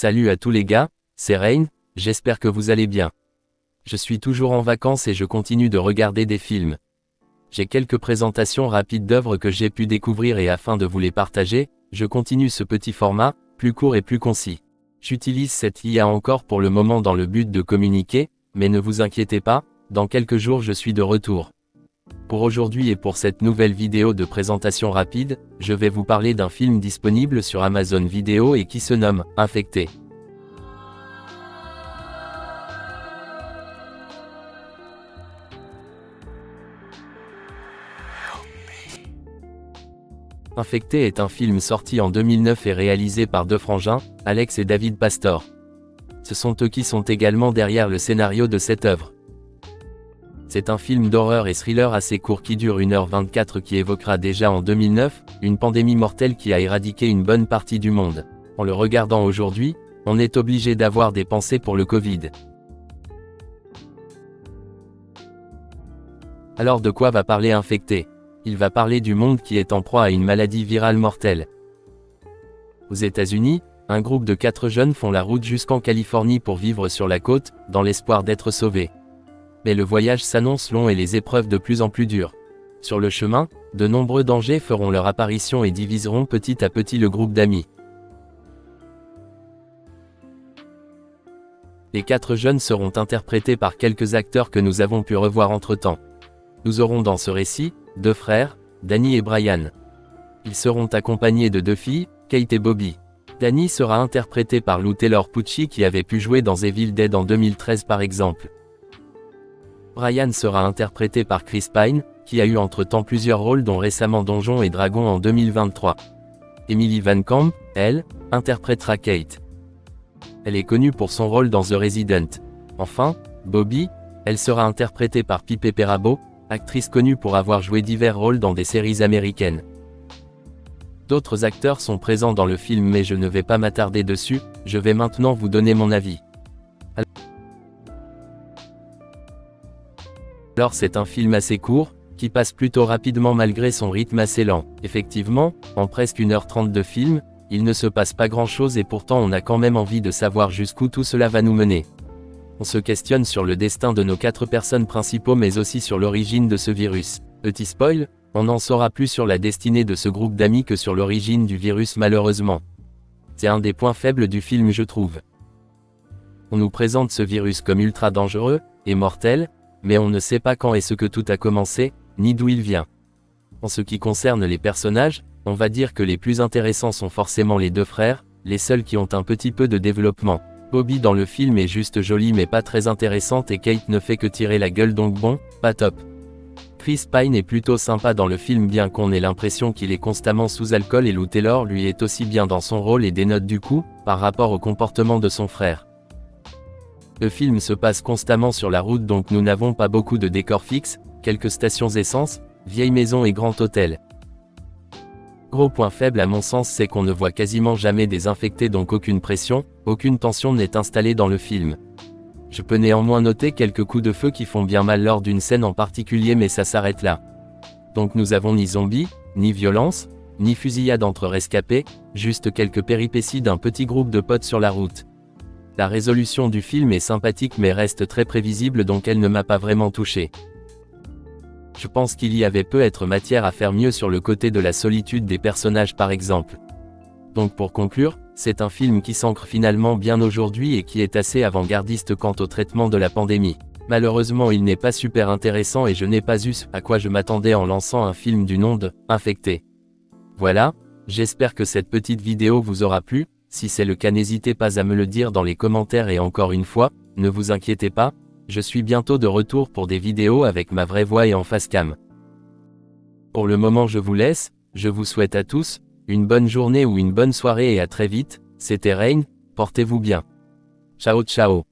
Salut à tous les gars, c'est Rain, j'espère que vous allez bien. Je suis toujours en vacances et je continue de regarder des films. J'ai quelques présentations rapides d'œuvres que j'ai pu découvrir et afin de vous les partager, je continue ce petit format, plus court et plus concis. J'utilise cette IA encore pour le moment dans le but de communiquer, mais ne vous inquiétez pas, dans quelques jours je suis de retour. Pour aujourd'hui et pour cette nouvelle vidéo de présentation rapide, je vais vous parler d'un film disponible sur Amazon Vidéo et qui se nomme « Infecté ». Infecté est un film sorti en 2009 et réalisé par deux frangins, Alex et David Pastor. Ce sont eux qui sont également derrière le scénario de cette œuvre. C'est un film d'horreur et thriller assez court qui dure 1h24 qui évoquera déjà en 2009, une pandémie mortelle qui a éradiqué une bonne partie du monde. En le regardant aujourd'hui, on est obligé d'avoir des pensées pour le Covid. Alors de quoi va parler Infecté ? Il va parler du monde qui est en proie à une maladie virale mortelle. Aux États-Unis, un groupe de 4 jeunes font la route jusqu'en Californie pour vivre sur la côte, dans l'espoir d'être sauvés. Mais le voyage s'annonce long et les épreuves de plus en plus dures. Sur le chemin, de nombreux dangers feront leur apparition et diviseront petit à petit le groupe d'amis. Les 4 jeunes seront interprétés par quelques acteurs que nous avons pu revoir entre-temps. Nous aurons dans ce récit, 2 frères, Danny et Brian. Ils seront accompagnés de 2 filles, Kate et Bobby. Danny sera interprété par Lou Taylor Pucci qui avait pu jouer dans Evil Dead en 2013 par exemple. Brian sera interprété par Chris Pine, qui a eu entre-temps plusieurs rôles dont récemment Donjons et Dragons en 2023. Emily Van Camp, elle, interprétera Kate. Elle est connue pour son rôle dans The Resident. Enfin, Bobby, elle sera interprétée par Pipe Perabo, actrice connue pour avoir joué divers rôles dans des séries américaines. D'autres acteurs sont présents dans le film mais je ne vais pas m'attarder dessus, je vais maintenant vous donner mon avis. Alors c'est un film assez court, qui passe plutôt rapidement malgré son rythme assez lent. Effectivement, en presque 1h30 de film, il ne se passe pas grand chose et pourtant on a quand même envie de savoir jusqu'où tout cela va nous mener. On se questionne sur le destin de nos 4 personnes principaux mais aussi sur l'origine de ce virus. Petit spoil, on n'en saura plus sur la destinée de ce groupe d'amis que sur l'origine du virus malheureusement. C'est un des points faibles du film je trouve. On nous présente ce virus comme ultra dangereux, et mortel, mais on ne sait pas quand et ce que tout a commencé, ni d'où il vient. En ce qui concerne les personnages, on va dire que les plus intéressants sont forcément les 2 frères, les seuls qui ont un petit peu de développement. Bobby dans le film est juste jolie mais pas très intéressante et Kate ne fait que tirer la gueule donc bon, pas top. Chris Pine est plutôt sympa dans le film bien qu'on ait l'impression qu'il est constamment sous alcool et Lou Taylor lui est aussi bien dans son rôle et dénote du coup, par rapport au comportement de son frère. Le film se passe constamment sur la route donc nous n'avons pas beaucoup de décors fixes, quelques stations essence, vieilles maisons et grands hôtels. Gros point faible à mon sens c'est qu'on ne voit quasiment jamais des infectés donc aucune pression, aucune tension n'est installée dans le film. Je peux néanmoins noter quelques coups de feu qui font bien mal lors d'une scène en particulier mais ça s'arrête là. Donc nous avons ni zombies, ni violence, ni fusillade entre rescapés, juste quelques péripéties d'un petit groupe de potes sur la route. La résolution du film est sympathique mais reste très prévisible donc elle ne m'a pas vraiment touché. Je pense qu'il y avait peut-être matière à faire mieux sur le côté de la solitude des personnages par exemple. Donc pour conclure, c'est un film qui s'ancre finalement bien aujourd'hui et qui est assez avant-gardiste quant au traitement de la pandémie. Malheureusement il n'est pas super intéressant et je n'ai pas eu ce à quoi je m'attendais en lançant un film du nom de « Infecté ». Voilà, j'espère que cette petite vidéo vous aura plu. Si c'est le cas n'hésitez pas à me le dire dans les commentaires et encore une fois, ne vous inquiétez pas, je suis bientôt de retour pour des vidéos avec ma vraie voix et en face cam. Pour le moment je vous laisse, je vous souhaite à tous, une bonne journée ou une bonne soirée et à très vite, c'était Rain, portez-vous bien. Ciao ciao.